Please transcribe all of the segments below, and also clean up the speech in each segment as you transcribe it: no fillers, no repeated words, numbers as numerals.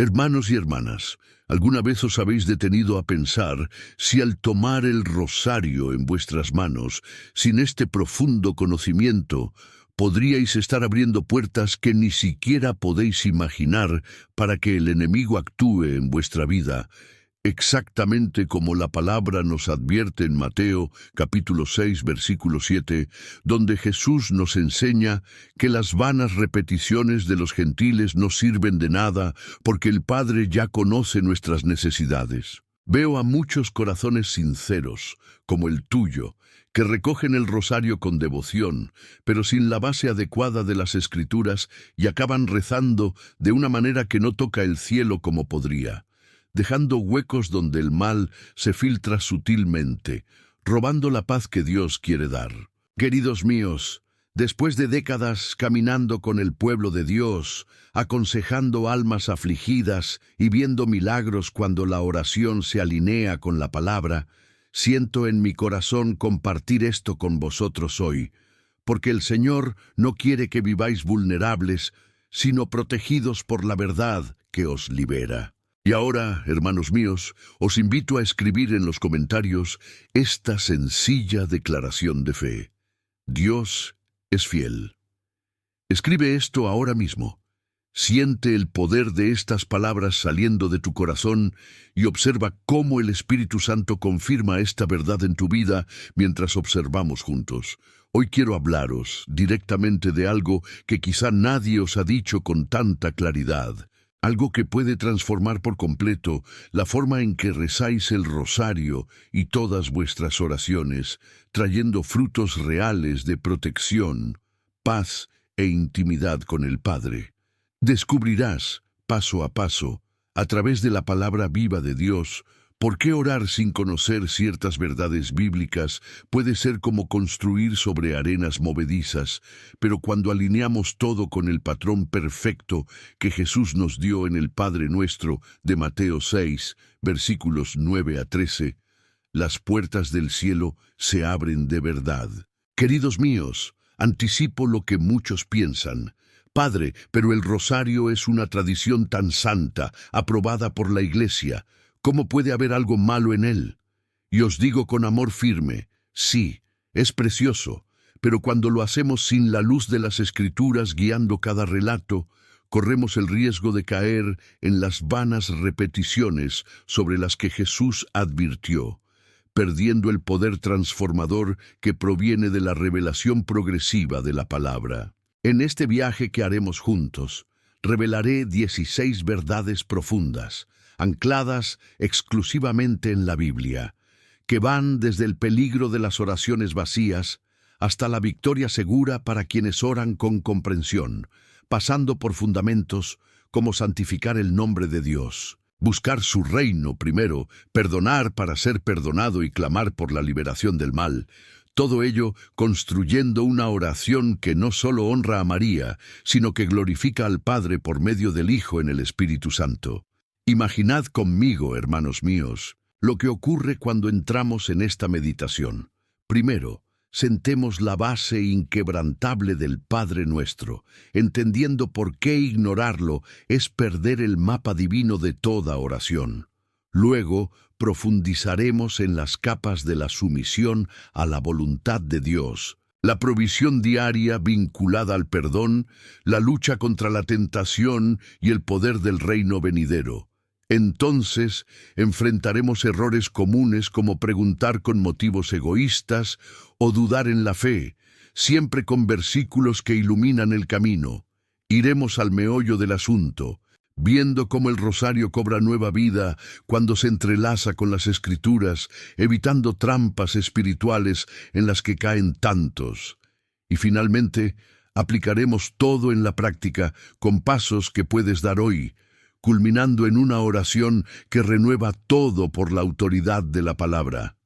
Hermanos y hermanas, ¿alguna vez os habéis detenido a pensar si al tomar el rosario en vuestras manos, sin este profundo conocimiento, podríais estar abriendo puertas que ni siquiera podéis imaginar para que el enemigo actúe en vuestra vida, exactamente como la palabra nos advierte en Mateo capítulo 6, versículo 7, donde Jesús nos enseña que las vanas repeticiones de los gentiles no sirven de nada porque el Padre ya conoce nuestras necesidades? Veo a muchos corazones sinceros, como el tuyo, que recogen el rosario con devoción, pero sin la base adecuada de las Escrituras y acaban rezando de una manera que no toca el cielo como podría, dejando huecos donde el mal se filtra sutilmente, robando la paz que Dios quiere dar. Queridos míos, después de décadas caminando con el pueblo de Dios, aconsejando almas afligidas y viendo milagros cuando la oración se alinea con la palabra, siento en mi corazón compartir esto con vosotros hoy, porque el Señor no quiere que viváis vulnerables, sino protegidos por la verdad que os libera. Y ahora, hermanos míos, os invito a escribir en los comentarios esta sencilla declaración de fe. Dios es fiel. Escribe esto ahora mismo. Siente el poder de estas palabras saliendo de tu corazón y observa cómo el Espíritu Santo confirma esta verdad en tu vida mientras observamos juntos. Hoy quiero hablaros directamente de algo que quizá nadie os ha dicho con tanta claridad. Algo que puede transformar por completo la forma en que rezáis el rosario y todas vuestras oraciones, trayendo frutos reales de protección, paz e intimidad con el Padre. Descubrirás, paso a paso, a través de la palabra viva de Dios, por qué orar sin conocer ciertas verdades bíblicas puede ser como construir sobre arenas movedizas, pero cuando alineamos todo con el patrón perfecto que Jesús nos dio en el Padre Nuestro de Mateo 6, versículos 9 a 13, las puertas del cielo se abren de verdad. Queridos míos, anticipo lo que muchos piensan. Padre, pero el rosario es una tradición tan santa, aprobada por la Iglesia. ¿Cómo puede haber algo malo en él? Y os digo con amor firme, sí, es precioso, pero cuando lo hacemos sin la luz de las Escrituras guiando cada relato, corremos el riesgo de caer en las vanas repeticiones sobre las que Jesús advirtió, perdiendo el poder transformador que proviene de la revelación progresiva de la palabra. En este viaje que haremos juntos, revelaré 16 verdades profundas, ancladas exclusivamente en la Biblia, que van desde el peligro de las oraciones vacías hasta la victoria segura para quienes oran con comprensión, pasando por fundamentos como santificar el nombre de Dios, buscar su reino primero, perdonar para ser perdonado y clamar por la liberación del mal. Todo ello construyendo una oración que no solo honra a María, sino que glorifica al Padre por medio del Hijo en el Espíritu Santo. Imaginad conmigo, hermanos míos, lo que ocurre cuando entramos en esta meditación. Primero, sentemos la base inquebrantable del Padre Nuestro, entendiendo por qué ignorarlo es perder el mapa divino de toda oración. Luego, profundizaremos en las capas de la sumisión a la voluntad de Dios, la provisión diaria vinculada al perdón, la lucha contra la tentación y el poder del reino venidero. Entonces, enfrentaremos errores comunes como preguntar con motivos egoístas o dudar en la fe, siempre con versículos que iluminan el camino. Iremos al meollo del asunto, viendo cómo el rosario cobra nueva vida cuando se entrelaza con las Escrituras, evitando trampas espirituales en las que caen tantos. Y finalmente, aplicaremos todo en la práctica con pasos que puedes dar hoy, culminando en una oración que renueva todo por la autoridad de la palabra.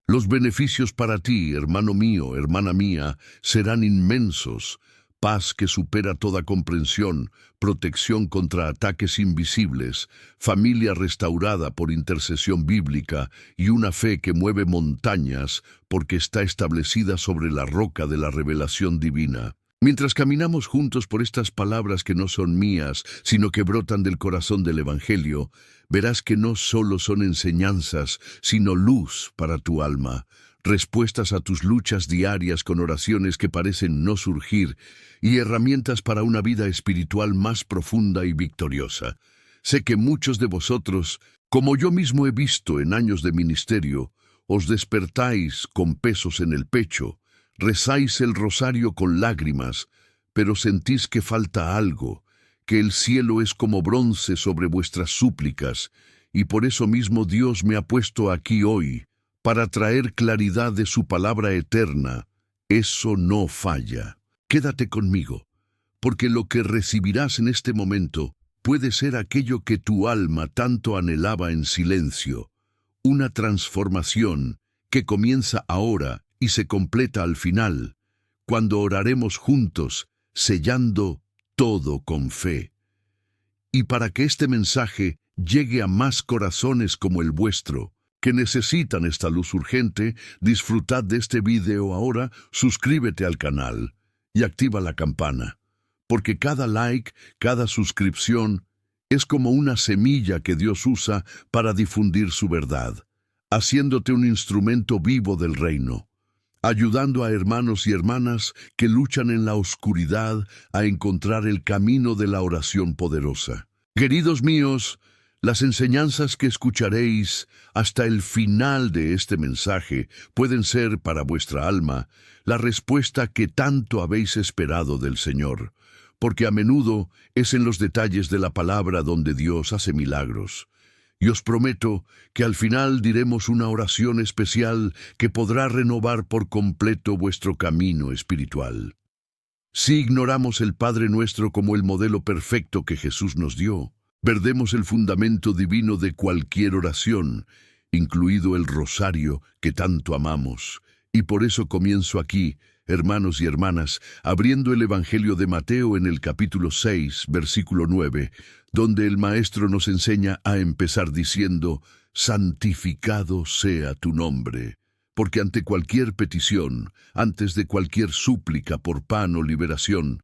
Los beneficios para ti, hermano mío, hermana mía, serán inmensos. Paz que supera toda comprensión, protección contra ataques invisibles, familia restaurada por intercesión bíblica y una fe que mueve montañas porque está establecida sobre la roca de la revelación divina. Mientras caminamos juntos por estas palabras que no son mías, sino que brotan del corazón del Evangelio, verás que no solo son enseñanzas, sino luz para tu alma, respuestas a tus luchas diarias con oraciones que parecen no surgir y herramientas para una vida espiritual más profunda y victoriosa. Sé que muchos de vosotros, como yo mismo he visto en años de ministerio, os despertáis con pesos en el pecho, rezáis el rosario con lágrimas, pero sentís que falta algo, que el cielo es como bronce sobre vuestras súplicas, y por eso mismo Dios me ha puesto aquí hoy, para traer claridad de su palabra eterna. Eso no falla. Quédate conmigo, porque lo que recibirás en este momento puede ser aquello que tu alma tanto anhelaba en silencio, una transformación que comienza ahora y se completa al final, cuando oraremos juntos, sellando todo con fe. Y para que este mensaje llegue a más corazones como el vuestro, que necesitan esta luz urgente, disfrutad de este video ahora, suscríbete al canal y activa la campana, porque cada like, cada suscripción, es como una semilla que Dios usa para difundir su verdad, haciéndote un instrumento vivo del reino, ayudando a hermanos y hermanas que luchan en la oscuridad a encontrar el camino de la oración poderosa. Queridos míos, las enseñanzas que escucharéis hasta el final de este mensaje pueden ser para vuestra alma la respuesta que tanto habéis esperado del Señor, porque a menudo es en los detalles de la palabra donde Dios hace milagros. Y os prometo que al final diremos una oración especial que podrá renovar por completo vuestro camino espiritual. Si ignoramos el Padre Nuestro como el modelo perfecto que Jesús nos dio, perdemos el fundamento divino de cualquier oración, incluido el rosario que tanto amamos. Y por eso comienzo aquí, hermanos y hermanas, abriendo el Evangelio de Mateo en el capítulo 6, versículo 9, donde el Maestro nos enseña a empezar diciendo: «Santificado sea tu nombre», porque ante cualquier petición, antes de cualquier súplica por pan o liberación,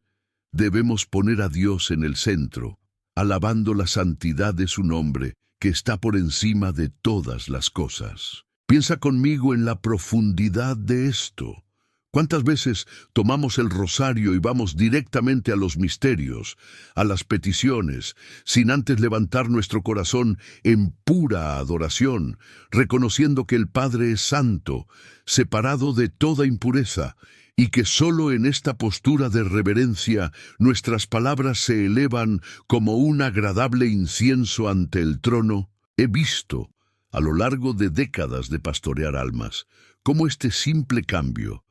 debemos poner a Dios en el centro, alabando la santidad de su nombre, que está por encima de todas las cosas. Piensa conmigo en la profundidad de esto. ¿Cuántas veces tomamos el rosario y vamos directamente a los misterios, a las peticiones, sin antes levantar nuestro corazón en pura adoración, reconociendo que el Padre es santo, separado de toda impureza, y que solo en esta postura de reverencia nuestras palabras se elevan como un agradable incienso ante el trono? He visto, a lo largo de décadas de pastorear almas, cómo este simple cambio,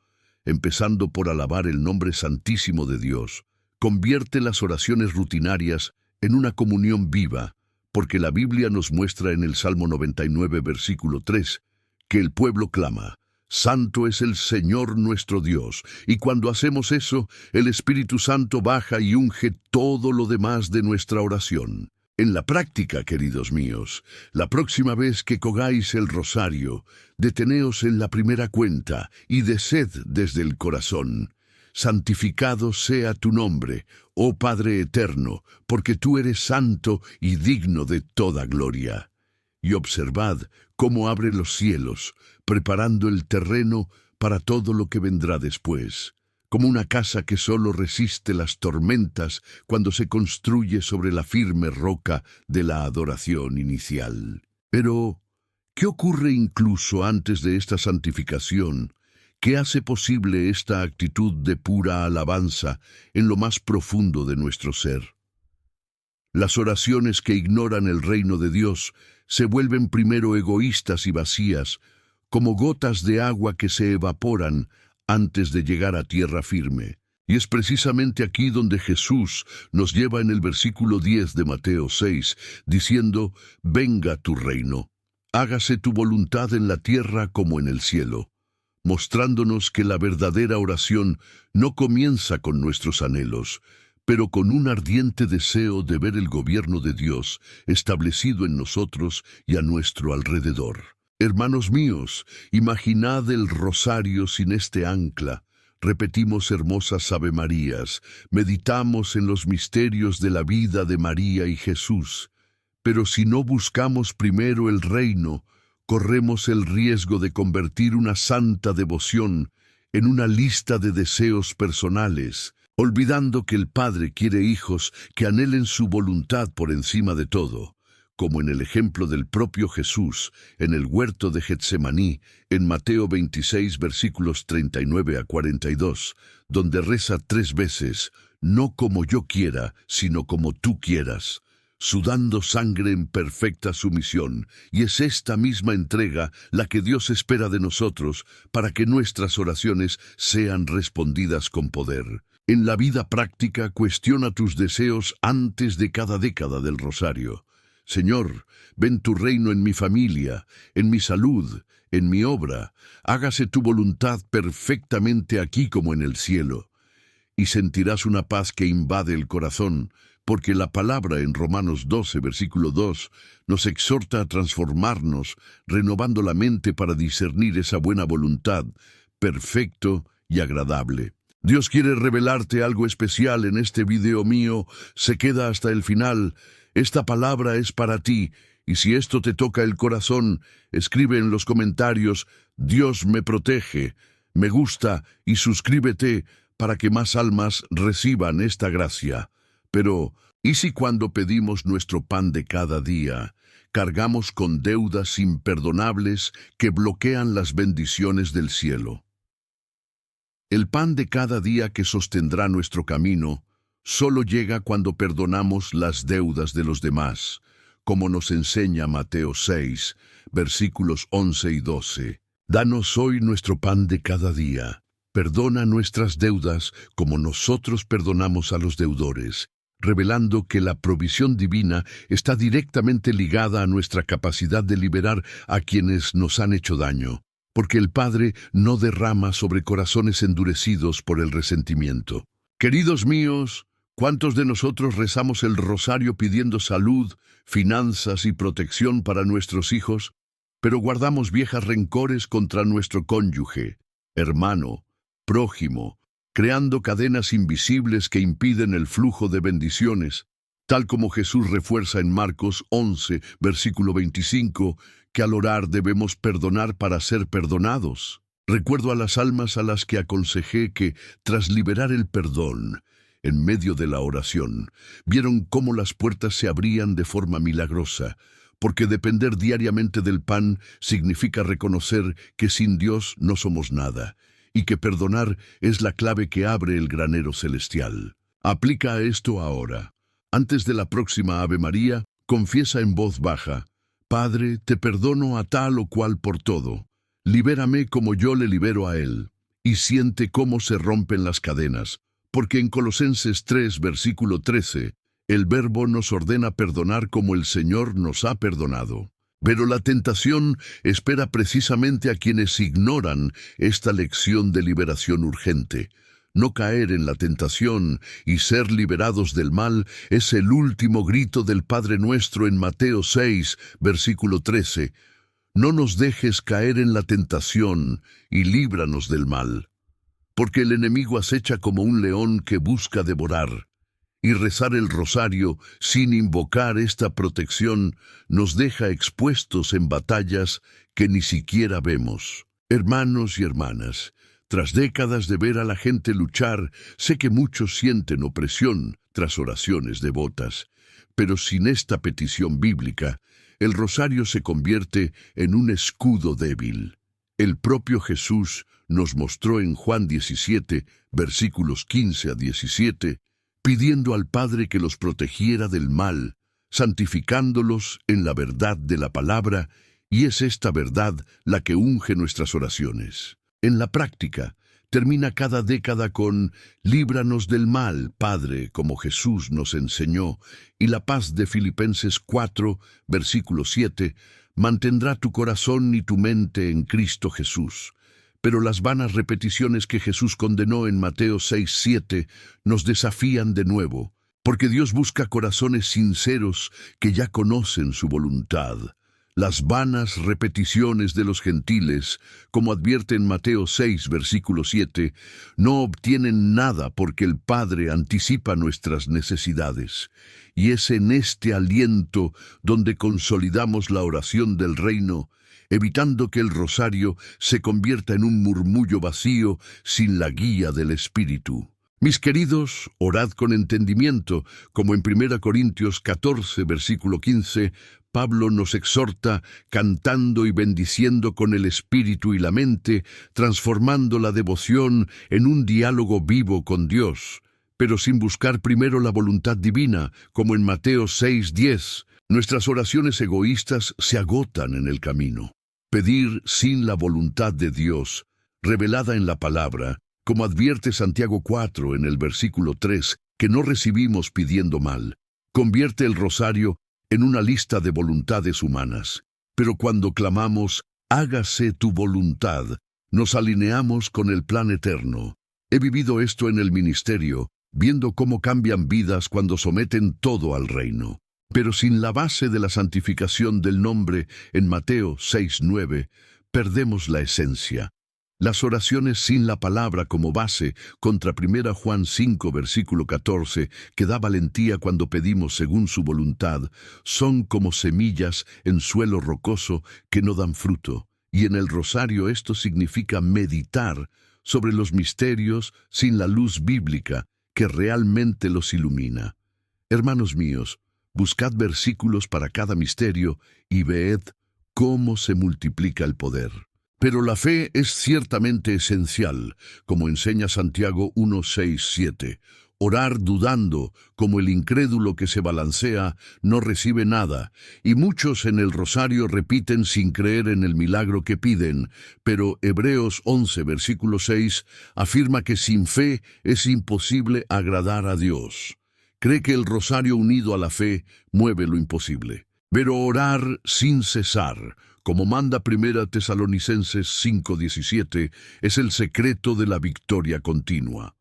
empezando por alabar el nombre santísimo de Dios, convierte las oraciones rutinarias en una comunión viva, porque la Biblia nos muestra en el Salmo 99, versículo 3, que el pueblo clama: «Santo es el Señor nuestro Dios», y cuando hacemos eso, el Espíritu Santo baja y unge todo lo demás de nuestra oración. En la práctica, queridos míos, la próxima vez que cogáis el rosario, deteneos en la primera cuenta y deced desde el corazón: «Santificado sea tu nombre, oh Padre eterno, porque tú eres santo y digno de toda gloria». Y observad cómo abre los cielos, preparando el terreno para todo lo que vendrá después, como una casa que solo resiste las tormentas cuando se construye sobre la firme roca de la adoración inicial. Pero, ¿qué ocurre incluso antes de esta santificación? ¿Qué hace posible esta actitud de pura alabanza en lo más profundo de nuestro ser? Las oraciones que ignoran el reino de Dios se vuelven primero egoístas y vacías, como gotas de agua que se evaporan antes de llegar a tierra firme. Y es precisamente aquí donde Jesús nos lleva en el versículo 10 de Mateo 6, diciendo: «Venga tu reino, hágase tu voluntad en la tierra como en el cielo», mostrándonos que la verdadera oración no comienza con nuestros anhelos, pero con un ardiente deseo de ver el gobierno de Dios establecido en nosotros y a nuestro alrededor. Hermanos míos, imaginad el rosario sin este ancla, repetimos hermosas avemarías, meditamos en los misterios de la vida de María y Jesús. Pero si no buscamos primero el reino, corremos el riesgo de convertir una santa devoción en una lista de deseos personales, olvidando que el Padre quiere hijos que anhelen su voluntad por encima de todo, como en el ejemplo del propio Jesús en el huerto de Getsemaní, en Mateo 26, versículos 39 a 42, donde reza 3 veces, no como yo quiera, sino como tú quieras, sudando sangre en perfecta sumisión, y es esta misma entrega la que Dios espera de nosotros para que nuestras oraciones sean respondidas con poder. En la vida práctica, cuestiona tus deseos antes de cada década del rosario. Señor, ven tu reino en mi familia, en mi salud, en mi obra. Hágase tu voluntad perfectamente aquí como en el cielo. Y sentirás una paz que invade el corazón, porque la palabra en Romanos 12, versículo 2, nos exhorta a transformarnos, renovando la mente para discernir esa buena voluntad, perfecto y agradable. Dios quiere revelarte algo especial en este video mío. Se queda hasta el final. Esta palabra es para ti, y si esto te toca el corazón, escribe en los comentarios, Dios me protege, me gusta y suscríbete para que más almas reciban esta gracia. Pero, ¿y si cuando pedimos nuestro pan de cada día, cargamos con deudas imperdonables que bloquean las bendiciones del cielo? El pan de cada día que sostendrá nuestro camino solo llega cuando perdonamos las deudas de los demás, como nos enseña Mateo 6, versículos 11 y 12. Danos hoy nuestro pan de cada día. Perdona nuestras deudas como nosotros perdonamos a los deudores, revelando que la provisión divina está directamente ligada a nuestra capacidad de liberar a quienes nos han hecho daño, porque el Padre no derrama sobre corazones endurecidos por el resentimiento. Queridos míos, ¿cuántos de nosotros rezamos el rosario pidiendo salud, finanzas y protección para nuestros hijos, pero guardamos viejas rencores contra nuestro cónyuge, hermano, prójimo, creando cadenas invisibles que impiden el flujo de bendiciones, tal como Jesús refuerza en Marcos 11, versículo 25, que al orar debemos perdonar para ser perdonados? Recuerdo a las almas a las que aconsejé que, tras liberar el perdón, en medio de la oración, vieron cómo las puertas se abrían de forma milagrosa, porque depender diariamente del pan significa reconocer que sin Dios no somos nada, y que perdonar es la clave que abre el granero celestial. Aplica esto ahora. Antes de la próxima Ave María, confiesa en voz baja, Padre, te perdono a tal o cual por todo. Libérame como yo le libero a Él. Y siente cómo se rompen las cadenas, porque en Colosenses 3, versículo 13, el Verbo nos ordena perdonar como el Señor nos ha perdonado. Pero la tentación espera precisamente a quienes ignoran esta lección de liberación urgente. No caer en la tentación y ser liberados del mal es el último grito del Padre Nuestro en Mateo 6, versículo 13. No nos dejes caer en la tentación y líbranos del mal. Porque el enemigo acecha como un león que busca devorar. Y rezar el rosario sin invocar esta protección nos deja expuestos en batallas que ni siquiera vemos. Hermanos y hermanas, tras décadas de ver a la gente luchar, sé que muchos sienten opresión tras oraciones devotas, pero sin esta petición bíblica, el rosario se convierte en un escudo débil. El propio Jesús nos mostró en Juan 17, versículos 15 a 17, pidiendo al Padre que los protegiera del mal, santificándolos en la verdad de la palabra, y es esta verdad la que unge nuestras oraciones. En la práctica, termina cada década con «Líbranos del mal, Padre», como Jesús nos enseñó, y la paz de Filipenses 4, versículo 7, mantendrá tu corazón y tu mente en Cristo Jesús. Pero las vanas repeticiones que Jesús condenó en Mateo 6, 7 nos desafían de nuevo, porque Dios busca corazones sinceros que ya conocen su voluntad. Las vanas repeticiones de los gentiles, como advierte en Mateo 6, versículo 7, no obtienen nada porque el Padre anticipa nuestras necesidades. Y es en este aliento donde consolidamos la oración del reino, evitando que el rosario se convierta en un murmullo vacío sin la guía del Espíritu. Mis queridos, orad con entendimiento, como en 1 Corintios 14, versículo 15, Pablo nos exhorta cantando y bendiciendo con el espíritu y la mente, transformando la devoción en un diálogo vivo con Dios, pero sin buscar primero la voluntad divina, como en Mateo 6:10. Nuestras oraciones egoístas se agotan en el camino. Pedir sin la voluntad de Dios, revelada en la palabra, como advierte Santiago 4 en el versículo 3, que no recibimos pidiendo mal, convierte el rosario en una lista de voluntades humanas. Pero cuando clamamos, hágase tu voluntad, nos alineamos con el plan eterno. He vivido esto en el ministerio, viendo cómo cambian vidas cuando someten todo al reino. Pero sin la base de la santificación del nombre en Mateo 6:9, perdemos la esencia. Las oraciones sin la palabra como base, contra 1 Juan 5, versículo 14, que da valentía cuando pedimos según su voluntad, son como semillas en suelo rocoso que no dan fruto. Y en el rosario esto significa meditar sobre los misterios sin la luz bíblica que realmente los ilumina. Hermanos míos, buscad versículos para cada misterio y ved cómo se multiplica el poder. Pero la fe es ciertamente esencial, como enseña Santiago 1, 6, 7. Orar dudando, como el incrédulo que se balancea, no recibe nada, y muchos en el rosario repiten sin creer en el milagro que piden, pero Hebreos 11, versículo 6, afirma que sin fe es imposible agradar a Dios. Cree que el rosario unido a la fe mueve lo imposible. Pero orar sin cesar, como manda 1 Tesalonicenses 5:17, es el secreto de la victoria continua.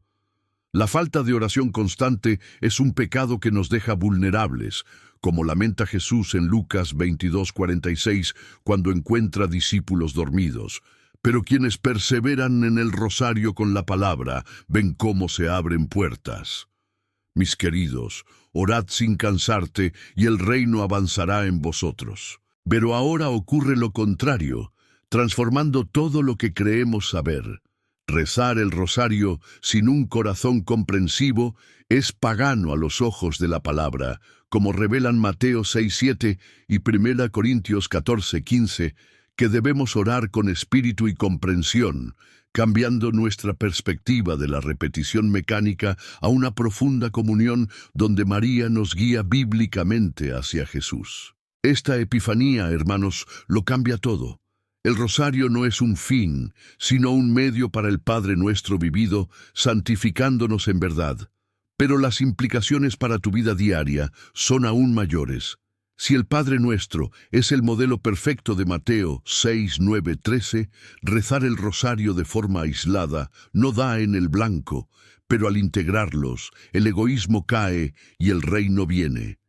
La falta de oración constante es un pecado que nos deja vulnerables, como lamenta Jesús en Lucas 22:46, cuando encuentra discípulos dormidos. Pero quienes perseveran en el rosario con la palabra, ven cómo se abren puertas. Mis queridos, orad sin cansarte y el reino avanzará en vosotros. Pero ahora ocurre lo contrario, transformando todo lo que creemos saber. Rezar el rosario sin un corazón comprensivo es pagano a los ojos de la palabra, como revelan Mateo 6:7 y 1 Corintios 14:15, que debemos orar con espíritu y comprensión, cambiando nuestra perspectiva de la repetición mecánica a una profunda comunión donde María nos guía bíblicamente hacia Jesús. Esta epifanía, hermanos, lo cambia todo. El rosario no es un fin, sino un medio para el Padre nuestro vivido, santificándonos en verdad. Pero las implicaciones para tu vida diaria son aún mayores. Si el Padre Nuestro es el modelo perfecto de Mateo 6, 9, 13, rezar el rosario de forma aislada no da en el blanco, pero al integrarlos, el egoísmo cae y el reino viene.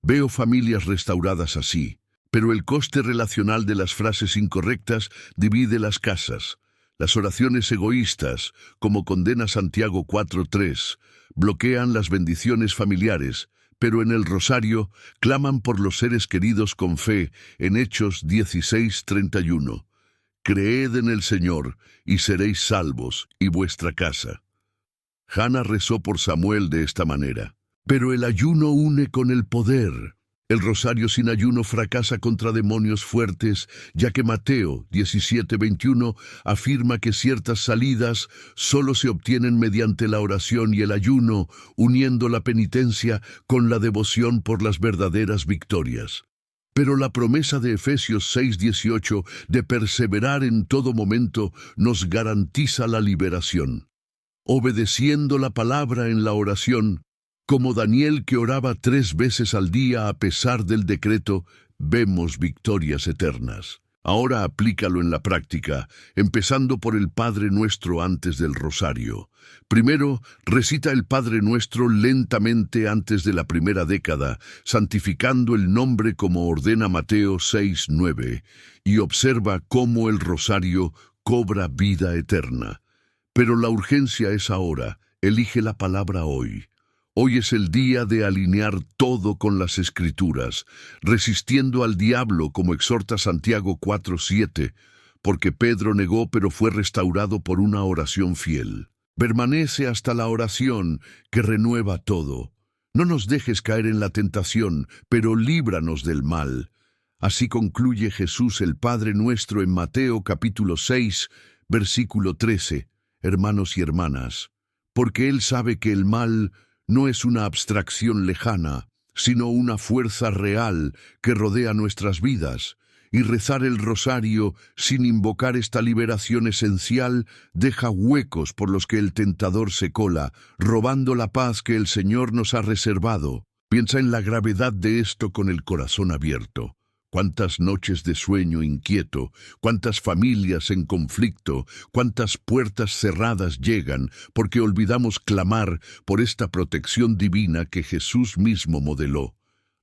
Veo familias restauradas así, pero el coste relacional de las frases incorrectas divide las casas. Las oraciones egoístas, como condena Santiago 4:3, bloquean las bendiciones familiares, pero en el rosario claman por los seres queridos con fe en Hechos 16:31. Creed en el Señor y seréis salvos y vuestra casa. Hannah rezó por Samuel de esta manera. Pero el ayuno une con el poder. El rosario sin ayuno fracasa contra demonios fuertes, ya que Mateo 17:21 afirma que ciertas salidas solo se obtienen mediante la oración y el ayuno, uniendo la penitencia con la devoción por las verdaderas victorias. Pero la promesa de Efesios 6:18 de perseverar en todo momento nos garantiza la liberación. Obedeciendo la palabra en la oración, como Daniel que oraba 3 veces al día a pesar del decreto, vemos victorias eternas. Ahora aplícalo en la práctica, empezando por el Padre Nuestro antes del rosario. Primero, recita el Padre Nuestro lentamente antes de la primera década, santificando el nombre como ordena Mateo 6:9, y observa cómo el rosario cobra vida eterna. Pero la urgencia es ahora. Elige la palabra hoy. Hoy es el día de alinear todo con las Escrituras, resistiendo al diablo como exhorta Santiago 4:7, porque Pedro negó pero fue restaurado por una oración fiel. Permanece hasta la oración que renueva todo. No nos dejes caer en la tentación, pero líbranos del mal. Así concluye Jesús el Padre Nuestro en Mateo capítulo 6, versículo 13, hermanos y hermanas, porque Él sabe que el mal no es una abstracción lejana, sino una fuerza real que rodea nuestras vidas, y rezar el rosario sin invocar esta liberación esencial deja huecos por los que el tentador se cola, robando la paz que el Señor nos ha reservado. Piensa en la gravedad de esto con el corazón abierto. Cuántas noches de sueño inquieto, cuántas familias en conflicto, cuántas puertas cerradas llegan porque olvidamos clamar por esta protección divina que Jesús mismo modeló,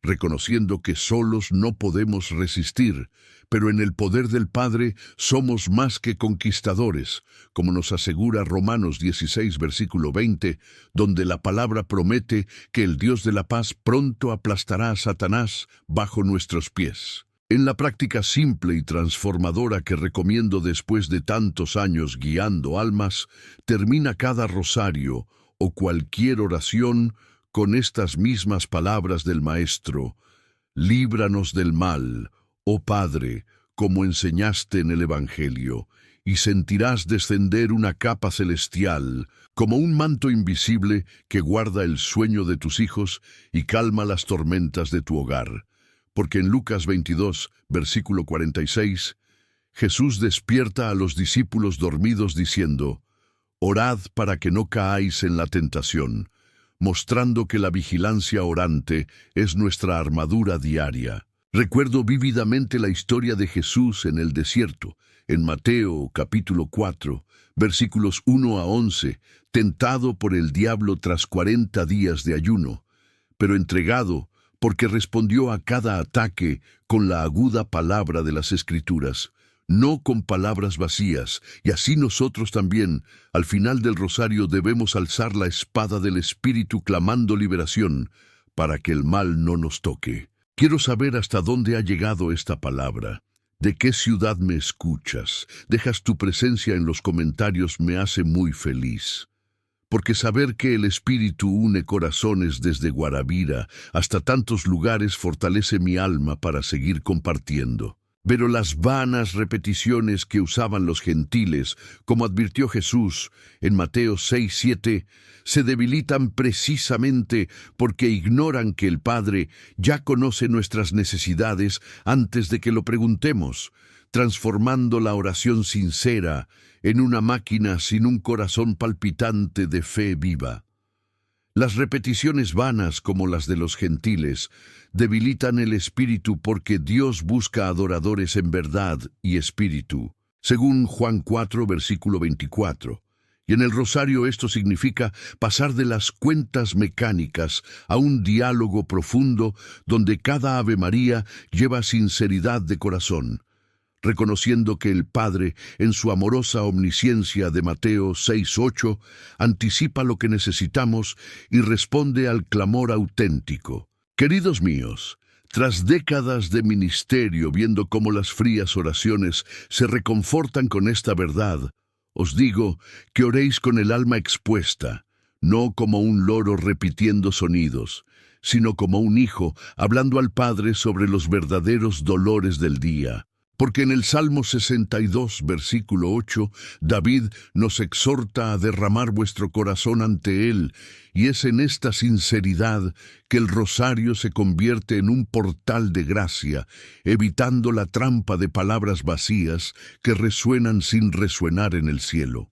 reconociendo que solos no podemos resistir, pero en el poder del Padre somos más que conquistadores, como nos asegura Romanos 16, versículo 20, donde la palabra promete que el Dios de la paz pronto aplastará a Satanás bajo nuestros pies. En la práctica simple y transformadora que recomiendo después de tantos años guiando almas, termina cada rosario o cualquier oración con estas mismas palabras del Maestro: líbranos del mal, oh Padre, como enseñaste en el Evangelio, y sentirás descender una capa celestial, como un manto invisible que guarda el sueño de tus hijos y calma las tormentas de tu hogar. Porque en Lucas 22, versículo 46, Jesús despierta a los discípulos dormidos diciendo: orad para que no caáis en la tentación, mostrando que la vigilancia orante es nuestra armadura diaria. Recuerdo vívidamente la historia de Jesús en el desierto, en Mateo capítulo 4, versículos 1 a 11, tentado por el diablo tras 40 días de ayuno, pero entregado porque respondió a cada ataque con la aguda palabra de las Escrituras, no con palabras vacías, y así nosotros también, al final del rosario, debemos alzar la espada del Espíritu clamando liberación, para que el mal no nos toque. Quiero saber hasta dónde ha llegado esta palabra. ¿De qué ciudad me escuchas? Dejas tu presencia en los comentarios, me hace muy feliz. Porque saber que el Espíritu une corazones desde Guarabira hasta tantos lugares fortalece mi alma para seguir compartiendo. Pero las vanas repeticiones que usaban los gentiles, como advirtió Jesús en Mateo 6:7, se debilitan precisamente porque ignoran que el Padre ya conoce nuestras necesidades antes de que lo preguntemos, transformando la oración sincera en una máquina sin un corazón palpitante de fe viva. Las repeticiones vanas como las de los gentiles debilitan el espíritu porque Dios busca adoradores en verdad y espíritu, según Juan 4, versículo 24. Y en el rosario esto significa pasar de las cuentas mecánicas a un diálogo profundo donde cada Ave María lleva sinceridad de corazón, reconociendo que el Padre, en su amorosa omnisciencia de Mateo 6:8, anticipa lo que necesitamos y responde al clamor auténtico. Queridos míos, tras décadas de ministerio viendo cómo las frías oraciones se reconfortan con esta verdad, os digo que oréis con el alma expuesta, no como un loro repitiendo sonidos, sino como un hijo hablando al Padre sobre los verdaderos dolores del día. Porque en el Salmo 62, versículo 8, David nos exhorta a derramar vuestro corazón ante Él, y es en esta sinceridad que el rosario se convierte en un portal de gracia, evitando la trampa de palabras vacías que resuenan sin resuenar en el cielo.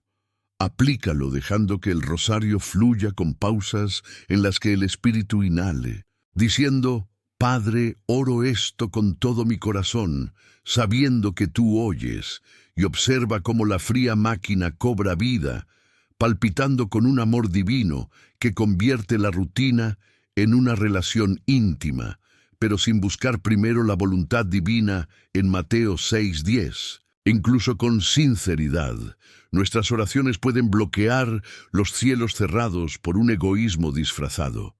Aplícalo dejando que el rosario fluya con pausas en las que el Espíritu inhale, diciendo: Padre, oro esto con todo mi corazón, sabiendo que tú oyes, y observa cómo la fría máquina cobra vida, palpitando con un amor divino que convierte la rutina en una relación íntima, pero sin buscar primero la voluntad divina en Mateo 6:10. Incluso con sinceridad, nuestras oraciones pueden bloquear los cielos cerrados por un egoísmo disfrazado.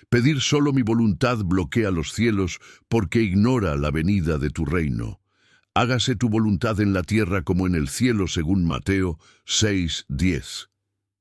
Pedir solo mi voluntad bloquea los cielos porque ignora la venida de tu reino. Hágase tu voluntad en la tierra como en el cielo, según Mateo 6:10.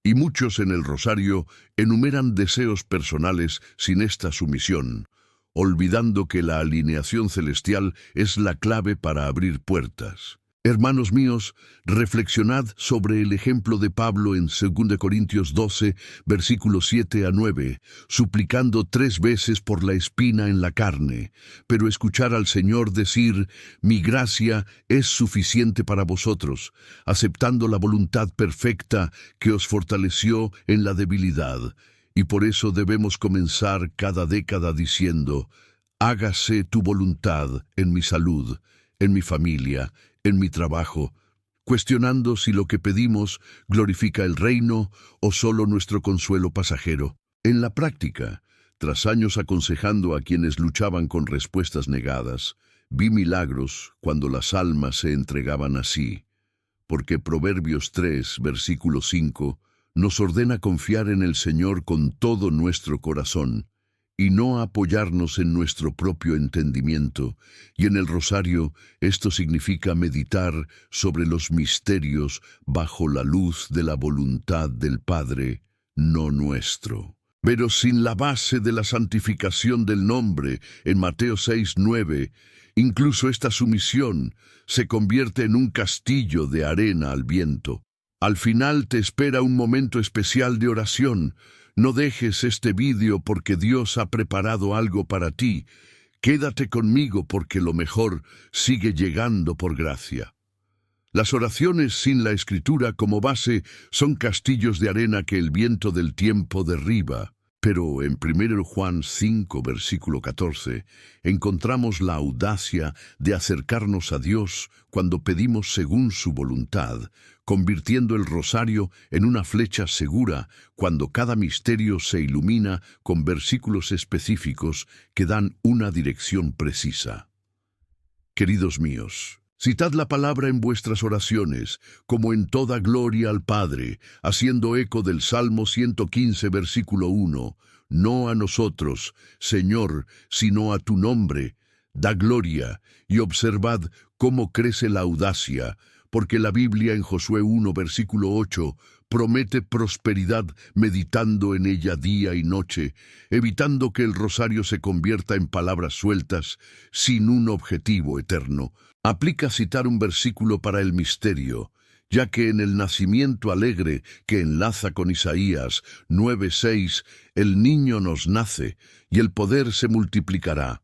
Y muchos en el rosario enumeran deseos personales sin esta sumisión, olvidando que la alineación celestial es la clave para abrir puertas. Hermanos míos, reflexionad sobre el ejemplo de Pablo en 2 Corintios 12, versículos 7 a 9, suplicando 3 veces por la espina en la carne, pero escuchar al Señor decir, mi gracia es suficiente para vosotros, aceptando la voluntad perfecta que os fortaleció en la debilidad. Y por eso debemos comenzar cada década diciendo, hágase tu voluntad en mi salud, en mi familia, en mi trabajo, cuestionando si lo que pedimos glorifica el reino o solo nuestro consuelo pasajero. En la práctica, tras años aconsejando a quienes luchaban con respuestas negadas, vi milagros cuando las almas se entregaban así, porque Proverbios 3, versículo 5, nos ordena confiar en el Señor con todo nuestro corazón, y no apoyarnos en nuestro propio entendimiento, y en el rosario esto significa meditar sobre los misterios bajo la luz de la voluntad del Padre, no nuestro. Pero sin la base de la santificación del nombre, en Mateo 6:9, incluso esta sumisión se convierte en un castillo de arena al viento. Al final te espera un momento especial de oración. No dejes este vídeo porque Dios ha preparado algo para ti. Quédate conmigo porque lo mejor sigue llegando por gracia. Las oraciones sin la Escritura como base son castillos de arena que el viento del tiempo derriba. Pero en 1 Juan 5, versículo 14, encontramos la audacia de acercarnos a Dios cuando pedimos según su voluntad, convirtiendo el rosario en una flecha segura cuando cada misterio se ilumina con versículos específicos que dan una dirección precisa. Queridos míos, citad la palabra en vuestras oraciones, como en toda gloria al Padre, haciendo eco del Salmo 115, versículo 1. No a nosotros, Señor, sino a tu nombre. Da gloria, y observad cómo crece la audacia, porque la Biblia en Josué 1, versículo 8, promete prosperidad meditando en ella día y noche, evitando que el rosario se convierta en palabras sueltas, sin un objetivo eterno. Aplica citar un versículo para el misterio, ya que en el nacimiento alegre que enlaza con Isaías 9:6, el niño nos nace y el poder se multiplicará.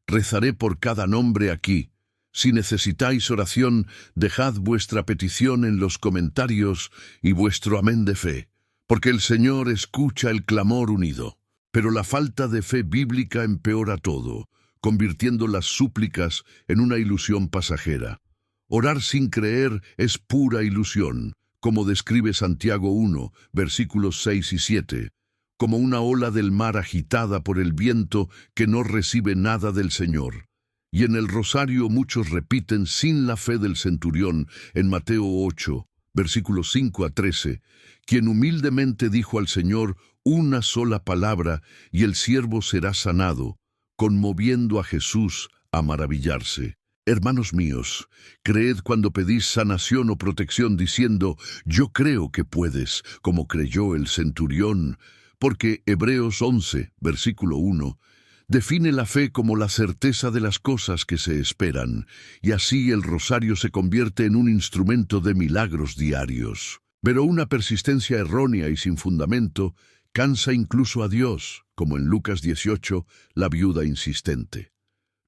Rezaré por cada nombre aquí. Si necesitáis oración, dejad vuestra petición en los comentarios y vuestro amén de fe, porque el Señor escucha el clamor unido. Pero la falta de fe bíblica empeora todo, convirtiendo las súplicas en una ilusión pasajera. Orar sin creer es pura ilusión, como describe Santiago 1, versículos 6 y 7, como una ola del mar agitada por el viento que no recibe nada del Señor. Y en el rosario muchos repiten sin la fe del centurión en Mateo 8, versículos 5 a 13, quien humildemente dijo al Señor una sola palabra y el siervo será sanado, conmoviendo a Jesús a maravillarse. Hermanos míos, creed cuando pedís sanación o protección diciendo, yo creo que puedes, como creyó el centurión, porque Hebreos 11, versículo 1, define la fe como la certeza de las cosas que se esperan, y así el rosario se convierte en un instrumento de milagros diarios. Pero una persistencia errónea y sin fundamento cansa incluso a Dios, como en Lucas 18, la viuda insistente.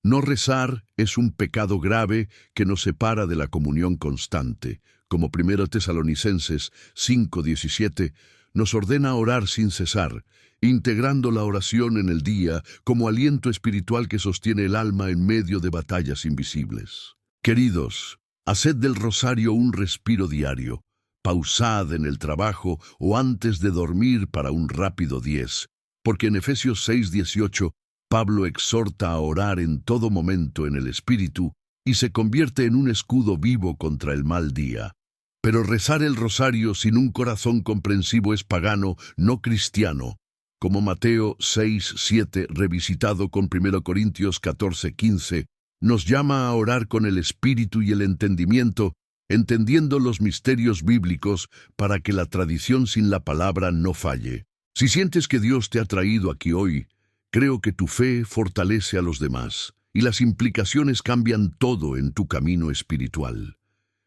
No rezar es un pecado grave que nos separa de la comunión constante, como 1 Tesalonicenses 5:17, nos ordena orar sin cesar, integrando la oración en el día como aliento espiritual que sostiene el alma en medio de batallas invisibles. Queridos, haced del rosario un respiro diario. Pausad en el trabajo o antes de dormir para un rápido 10, porque en Efesios 6:18 Pablo exhorta a orar en todo momento en el Espíritu y se convierte en un escudo vivo contra el mal día. Pero rezar el rosario sin un corazón comprensivo es pagano, no cristiano, como Mateo 6:7, revisitado con 1 Corintios 14:15, nos llama a orar con el espíritu y el entendimiento, entendiendo los misterios bíblicos para que la tradición sin la palabra no falle. Si sientes que Dios te ha traído aquí hoy, creo que tu fe fortalece a los demás, y las implicaciones cambian todo en tu camino espiritual.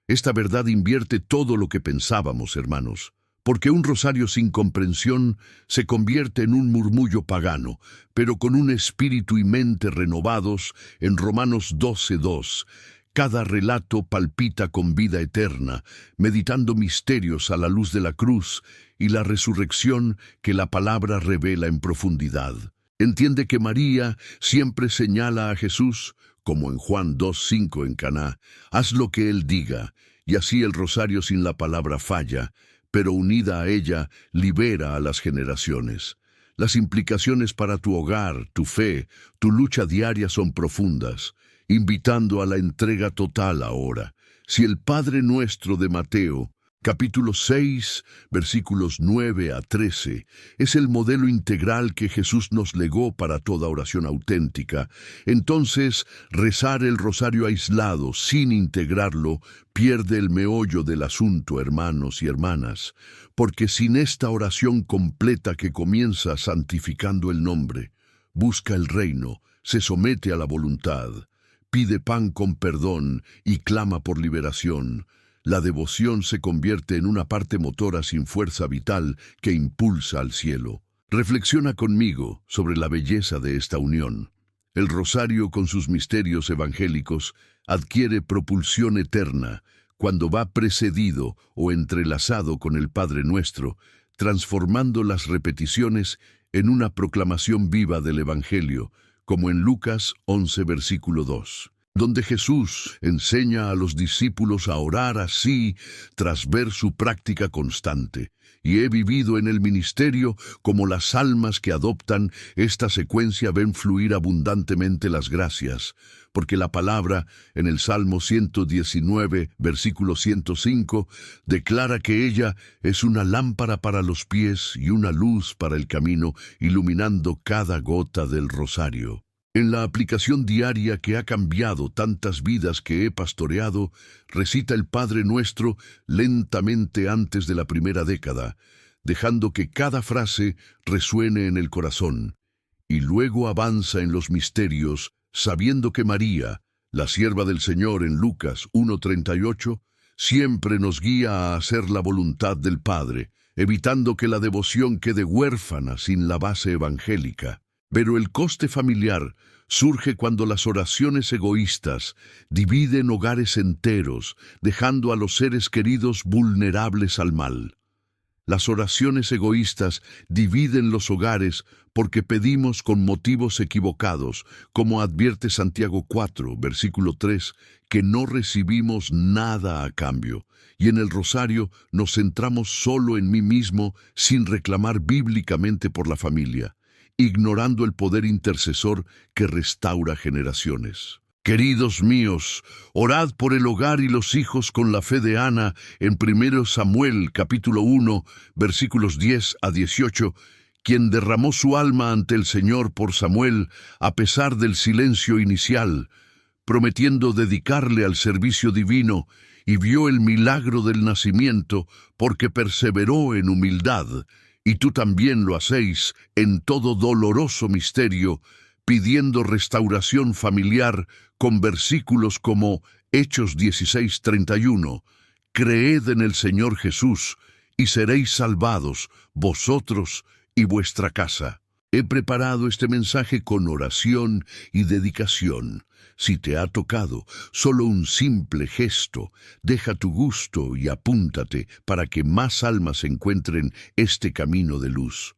Esta verdad invierte todo lo que pensábamos, hermanos, porque un rosario sin comprensión se convierte en un murmullo pagano, pero con un espíritu y mente renovados, en Romanos 12:2, cada relato palpita con vida eterna, meditando misterios a la luz de la cruz y la resurrección que la palabra revela en profundidad. Entiende que María siempre señala a Jesús, como en Juan 2:5 en Caná, haz lo que Él diga, y así el rosario sin la palabra falla, pero unida a ella, libera a las generaciones. Las implicaciones para tu hogar, tu fe, tu lucha diaria son profundas, invitando a la entrega total ahora. Si el Padre Nuestro de Mateo, capítulo 6, versículos 9 a 13, es el modelo integral que Jesús nos legó para toda oración auténtica, entonces rezar el rosario aislado, sin integrarlo, pierde el meollo del asunto, hermanos y hermanas, porque sin esta oración completa que comienza santificando el nombre, busca el reino, se somete a la voluntad, pide pan con perdón y clama por liberación, la devoción se convierte en una parte motora sin fuerza vital que impulsa al cielo. Reflexiona conmigo sobre la belleza de esta unión. El rosario con sus misterios evangélicos adquiere propulsión eterna cuando va precedido o entrelazado con el Padre Nuestro, transformando las repeticiones en una proclamación viva del Evangelio, como en Lucas 11, versículo 2. Donde Jesús enseña a los discípulos a orar así tras ver su práctica constante. Y he vivido en el ministerio como las almas que adoptan esta secuencia ven fluir abundantemente las gracias, porque la palabra en el Salmo 119, versículo 105, declara que ella es una lámpara para los pies y una luz para el camino, iluminando cada gota del rosario. En la aplicación diaria que ha cambiado tantas vidas que he pastoreado, recita el Padre Nuestro lentamente antes de la primera década, dejando que cada frase resuene en el corazón, y luego avanza en los misterios, sabiendo que María, la sierva del Señor en Lucas 1:38, siempre nos guía a hacer la voluntad del Padre, evitando que la devoción quede huérfana sin la base evangélica. Pero el coste familiar surge cuando las oraciones egoístas dividen hogares enteros, dejando a los seres queridos vulnerables al mal. Las oraciones egoístas dividen los hogares porque pedimos con motivos equivocados, como advierte Santiago 4, versículo 3, que no recibimos nada a cambio, y en el rosario nos centramos solo en mí mismo sin reclamar bíblicamente por la familia, ignorando el poder intercesor que restaura generaciones. Queridos míos, orad por el hogar y los hijos con la fe de Ana en 1 Samuel capítulo 1, versículos 10 a 18, quien derramó su alma ante el Señor por Samuel a pesar del silencio inicial, prometiendo dedicarle al servicio divino, y vio el milagro del nacimiento porque perseveró en humildad. Y tú también lo hacéis en todo doloroso misterio, pidiendo restauración familiar con versículos como Hechos 16:31, creed en el Señor Jesús y seréis salvados, vosotros y vuestra casa. He preparado este mensaje con oración y dedicación, Si te ha tocado solo un simple gesto, deja tu gusto y apúntate para que más almas encuentren este camino de luz.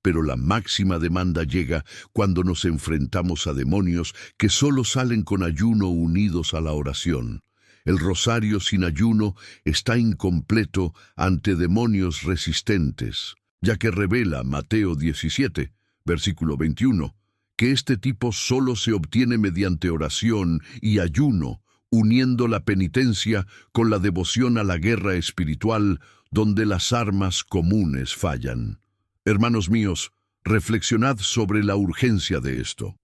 Pero la máxima demanda llega cuando nos enfrentamos a demonios que solo salen con ayuno unidos a la oración. El rosario sin ayuno está incompleto ante demonios resistentes, ya que revela Mateo 17, versículo 21, que este tipo solo se obtiene mediante oración y ayuno, uniendo la penitencia con la devoción a la guerra espiritual donde las armas comunes fallan. Hermanos míos, reflexionad sobre la urgencia de esto.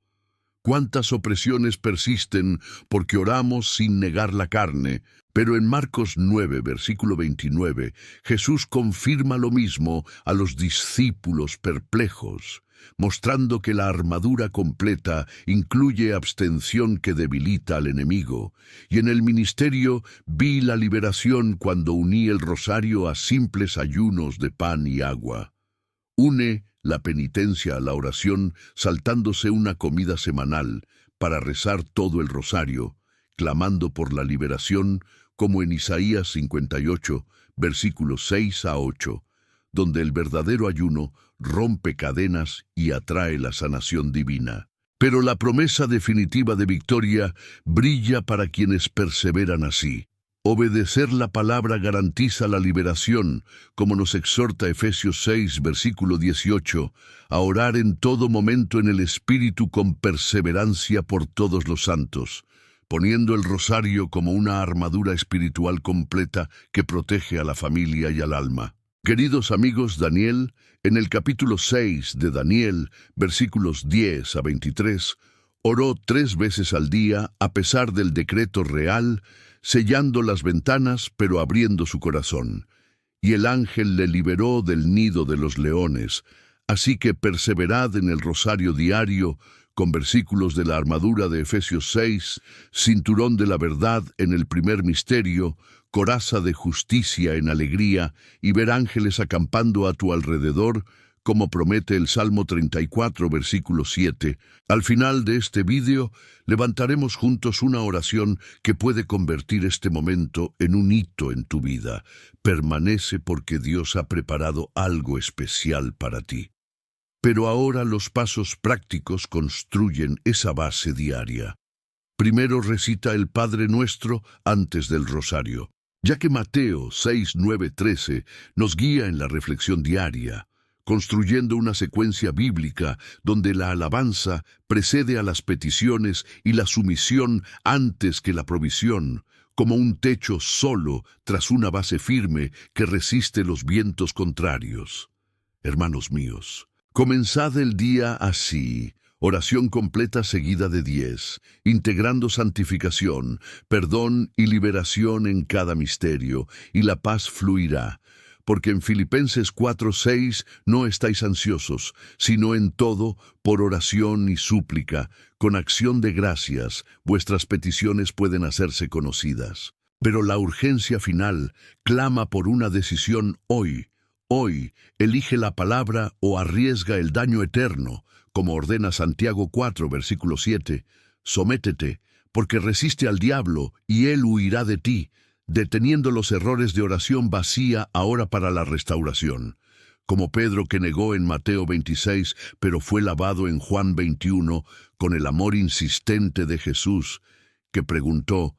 ¿Cuántas opresiones persisten porque oramos sin negar la carne? Pero en Marcos 9, versículo 29, Jesús confirma lo mismo a los discípulos perplejos, mostrando que la armadura completa incluye abstención que debilita al enemigo. Y en el ministerio vi la liberación cuando uní el rosario a simples ayunos de pan y agua. Une la penitencia a la oración saltándose una comida semanal para rezar todo el rosario, clamando por la liberación, como en Isaías 58, versículos 6 a 8, donde el verdadero ayuno rompe cadenas y atrae la sanación divina. Pero la promesa definitiva de victoria brilla para quienes perseveran así. Obedecer la palabra garantiza la liberación, como nos exhorta Efesios 6, versículo 18, a orar en todo momento en el Espíritu con perseverancia por todos los santos, poniendo el rosario como una armadura espiritual completa que protege a la familia y al alma. Queridos amigos, Daniel, en el capítulo 6 de Daniel, versículos 10 a 23, oró 3 veces al día a pesar del decreto real, sellando las ventanas pero abriendo su corazón. Y el ángel le liberó del nido de los leones. Así que perseverad en el rosario diario, con versículos de la armadura de Efesios 6, cinturón de la verdad en el primer misterio, coraza de justicia en alegría, y ver ángeles acampando a tu alrededor, como promete el Salmo 34, versículo 7. Al final de este vídeo, levantaremos juntos una oración que puede convertir este momento en un hito en tu vida. Permanece porque Dios ha preparado algo especial para ti. Pero ahora los pasos prácticos construyen esa base diaria. Primero recita el Padre Nuestro antes del rosario, ya que Mateo 6, 9, 13 nos guía en la reflexión diaria, construyendo una secuencia bíblica donde la alabanza precede a las peticiones y la sumisión antes que la provisión, como un techo solo tras una base firme que resiste los vientos contrarios. Hermanos míos, comenzad el día así, oración completa seguida de 10, integrando santificación, perdón y liberación en cada misterio, y la paz fluirá. Porque en Filipenses 4:6 no estáis ansiosos, sino en todo, por oración y súplica, con acción de gracias, vuestras peticiones pueden hacerse conocidas. Pero la urgencia final clama por una decisión hoy. Hoy, elige la palabra o arriesga el daño eterno, como ordena Santiago 4, versículo 7. Sométete, porque resiste al diablo, y él huirá de ti, deteniendo los errores de oración vacía ahora para la restauración. Como Pedro que negó en Mateo 26, pero fue lavado en Juan 21, con el amor insistente de Jesús, que preguntó,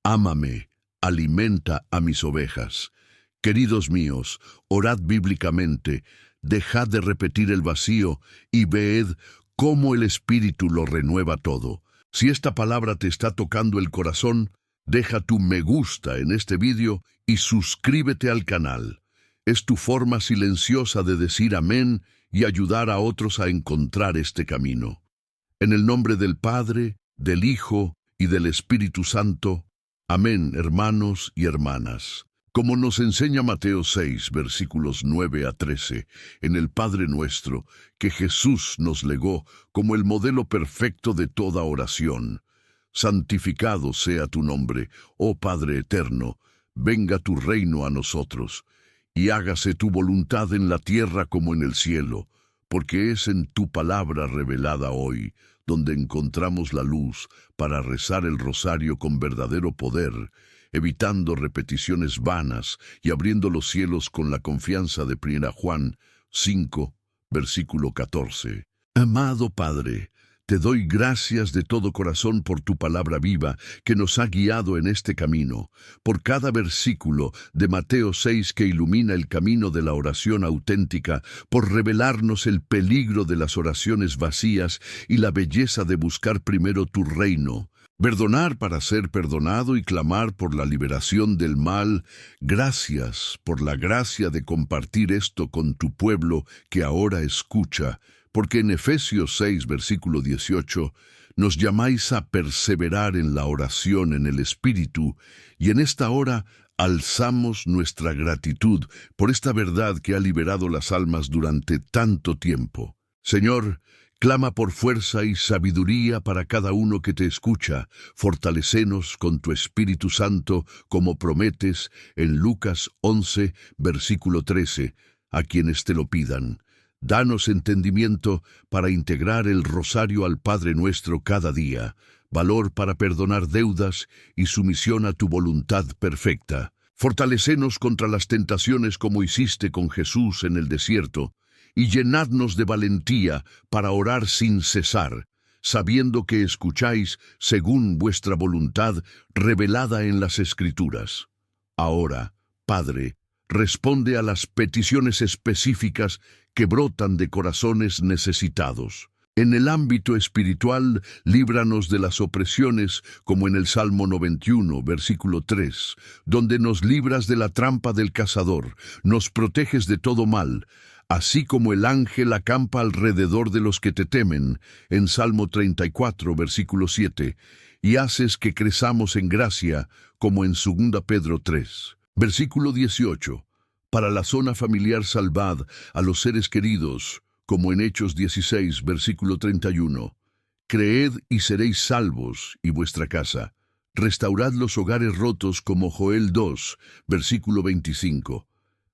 «Ámame, alimenta a mis ovejas». Queridos míos, orad bíblicamente, dejad de repetir el vacío y ved cómo el Espíritu lo renueva todo. Si esta palabra te está tocando el corazón, deja tu me gusta en este vídeo y suscríbete al canal. Es tu forma silenciosa de decir amén y ayudar a otros a encontrar este camino. En el nombre del Padre, del Hijo y del Espíritu Santo. Amén, hermanos y hermanas. Como nos enseña Mateo 6, versículos 9 a 13, en el Padre Nuestro, que Jesús nos legó como el modelo perfecto de toda oración. Santificado sea tu nombre, oh Padre eterno, venga tu reino a nosotros, y hágase tu voluntad en la tierra como en el cielo, porque es en tu palabra revelada hoy. donde encontramos la luz para rezar el rosario con verdadero poder, evitando repeticiones vanas y abriendo los cielos con la confianza de 1 Juan 5, versículo 14. Amado Padre, te doy gracias de todo corazón por tu palabra viva que nos ha guiado en este camino, por cada versículo de Mateo 6 que ilumina el camino de la oración auténtica, por revelarnos el peligro de las oraciones vacías y la belleza de buscar primero tu reino. Perdonar para ser perdonado y clamar por la liberación del mal. Gracias por la gracia de compartir esto con tu pueblo que ahora escucha, porque en Efesios 6, versículo 18, nos llamáis a perseverar en la oración en el Espíritu, y en esta hora alzamos nuestra gratitud por esta verdad que ha liberado las almas durante tanto tiempo. Señor, clama por fuerza y sabiduría para cada uno que te escucha. Fortalécenos con tu Espíritu Santo, como prometes en Lucas 11, versículo 13, a quienes te lo pidan. Danos entendimiento para integrar el rosario al Padre Nuestro cada día, valor para perdonar deudas y sumisión a tu voluntad perfecta. Fortalécenos contra las tentaciones como hiciste con Jesús en el desierto, y llenadnos de valentía para orar sin cesar, sabiendo que escucháis según vuestra voluntad revelada en las Escrituras. Ahora, Padre, responde a las peticiones específicas que brotan de corazones necesitados. En el ámbito espiritual, líbranos de las opresiones, como en el Salmo 91, versículo 3, donde nos libras de la trampa del cazador, nos proteges de todo mal, así como el ángel acampa alrededor de los que te temen, en Salmo 34, versículo 7, y haces que crezamos en gracia, como en 2 Pedro 3. Versículo 18. Para la zona familiar salvad a los seres queridos, como en Hechos 16, versículo 31. Creed y seréis salvos, y vuestra casa. Restaurad los hogares rotos, como Joel 2, versículo 25.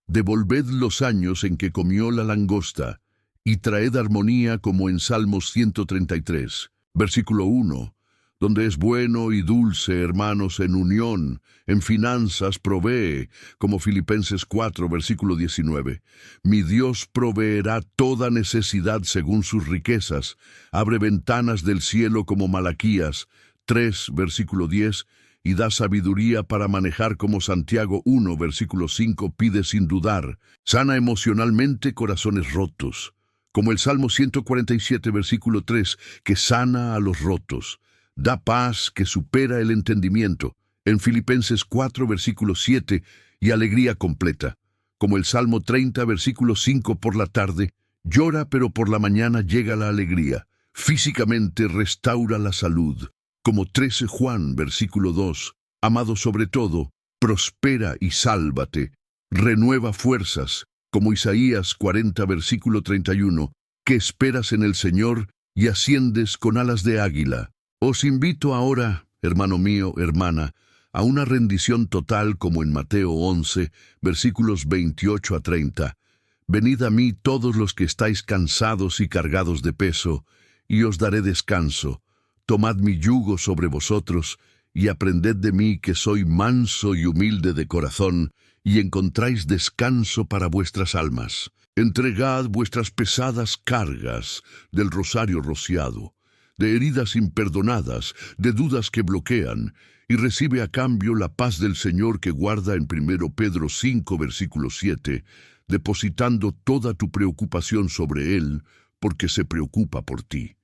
Devolved los años en que comió la langosta, y traed armonía, como en Salmos 133, versículo 1. Donde es bueno y dulce, hermanos, en unión, en finanzas provee, como Filipenses 4, versículo 19. Mi Dios proveerá toda necesidad según sus riquezas, abre ventanas del cielo como Malaquías 3, versículo 10, y da sabiduría para manejar como Santiago 1, versículo 5, pide sin dudar. Sana emocionalmente corazones rotos, como el Salmo 147, versículo 3, que sana a los rotos. Da paz que supera el entendimiento, en Filipenses 4, versículo 7, y alegría completa, como el Salmo 30, versículo 5, por la tarde, llora pero por la mañana llega la alegría. Físicamente restaura la salud, como 13 Juan, versículo 2, amado sobre todo, prospera y sálvate, renueva fuerzas, como Isaías 40, versículo 31, que esperas en el Señor y asciendes con alas de águila. Os invito ahora, hermano mío, hermana, a una rendición total como en Mateo 11, versículos 28 a 30. Venid a mí todos los que estáis cansados y cargados de peso, y os daré descanso. Tomad mi yugo sobre vosotros, y aprended de mí que soy manso y humilde de corazón, y encontráis descanso para vuestras almas. Entregad vuestras pesadas cargas del rosario rociado, de heridas imperdonadas, de dudas que bloquean, y recibe a cambio la paz del Señor que guarda en 1 Pedro 5, versículo 7, depositando toda tu preocupación sobre Él, porque se preocupa por ti.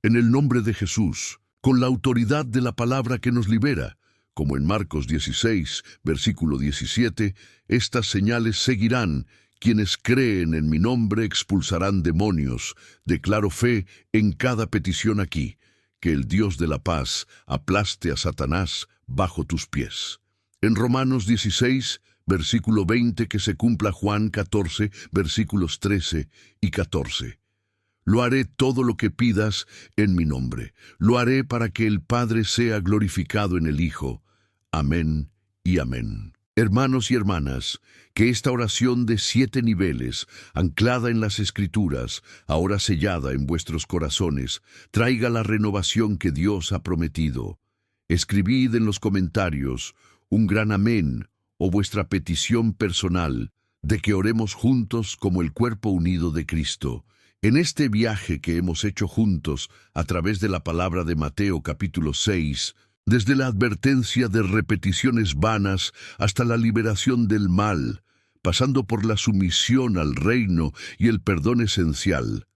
En el nombre de Jesús, con la autoridad de la palabra que nos libera, como en Marcos 16, versículo 17, estas señales seguirán. Quienes creen en mi nombre expulsarán demonios. Declaro fe en cada petición aquí. Que el Dios de la paz aplaste a Satanás bajo tus pies. En Romanos 16, versículo 20, que se cumpla Juan 14, versículos 13 y 14. Lo haré todo lo que pidas en mi nombre. Lo haré para que el Padre sea glorificado en el Hijo. Amén y amén. Hermanos y hermanas, que esta oración de 7 niveles, anclada en las Escrituras, ahora sellada en vuestros corazones, traiga la renovación que Dios ha prometido. Escribid en los comentarios un gran amén o vuestra petición personal de que oremos juntos como el cuerpo unido de Cristo. En este viaje que hemos hecho juntos a través de la palabra de Mateo capítulo 6, desde la advertencia de repeticiones vanas hasta la liberación del mal, pasando por la sumisión al reino y el perdón esencial,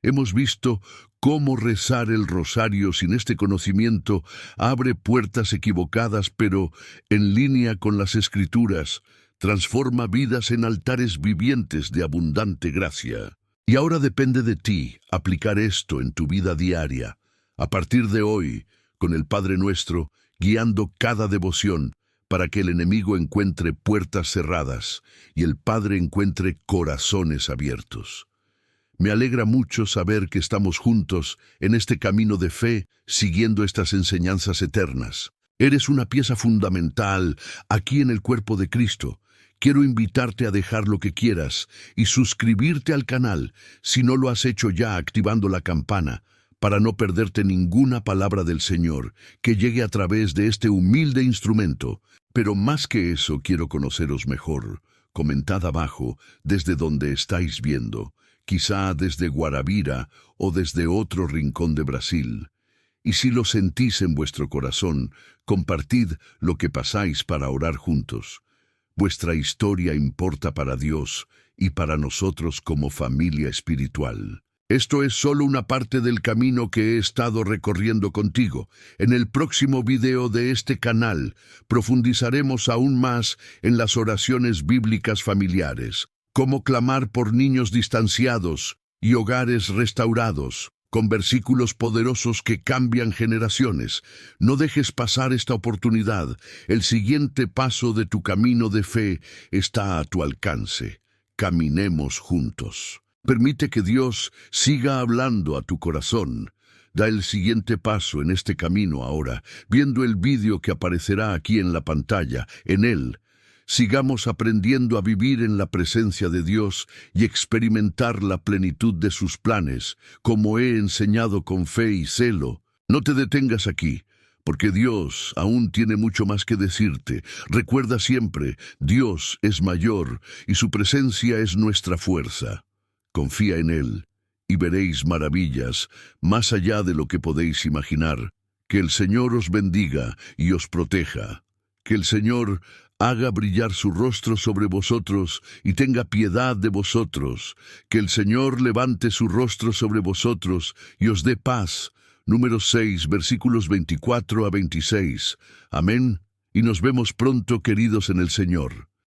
hemos visto cómo rezar el rosario sin este conocimiento abre puertas equivocadas, pero en línea con las Escrituras, transforma vidas en altares vivientes de abundante gracia. Y ahora depende de ti aplicar esto en tu vida diaria. A partir de hoy, con el Padre Nuestro, guiando cada devoción, para que el enemigo encuentre puertas cerradas y el Padre encuentre corazones abiertos. Me alegra mucho saber que estamos juntos en este camino de fe, siguiendo estas enseñanzas eternas. Eres una pieza fundamental aquí en el cuerpo de Cristo. Quiero invitarte a dejar lo que quieras y suscribirte al canal, si no lo has hecho ya activando la campana, para no perderte ninguna palabra del Señor que llegue a través de este humilde instrumento. Pero más que eso, quiero conoceros mejor. Comentad abajo desde donde estáis viendo, quizá desde Guarabira o desde otro rincón de Brasil. Y si lo sentís en vuestro corazón, compartid lo que pasáis para orar juntos. Vuestra historia importa para Dios y para nosotros como familia espiritual. Esto es solo una parte del camino que he estado recorriendo contigo. En el próximo video de este canal profundizaremos aún más en las oraciones bíblicas familiares, cómo clamar por niños distanciados y hogares restaurados, con versículos poderosos que cambian generaciones. No dejes pasar esta oportunidad. El siguiente paso de tu camino de fe está a tu alcance. Caminemos juntos. Permite que Dios siga hablando a tu corazón. Da el siguiente paso en este camino ahora, viendo el vídeo que aparecerá aquí en la pantalla. En él, sigamos aprendiendo a vivir en la presencia de Dios y experimentar la plenitud de sus planes, como he enseñado con fe y celo. No te detengas aquí, porque Dios aún tiene mucho más que decirte. Recuerda siempre, Dios es mayor y su presencia es nuestra fuerza. Confía en Él y veréis maravillas más allá de lo que podéis imaginar. Que el Señor os bendiga y os proteja. Que el Señor haga brillar su rostro sobre vosotros y tenga piedad de vosotros. Que el Señor levante su rostro sobre vosotros y os dé paz. Número 6, versículos 24 a 26. Amén. Y nos vemos pronto, queridos en el Señor.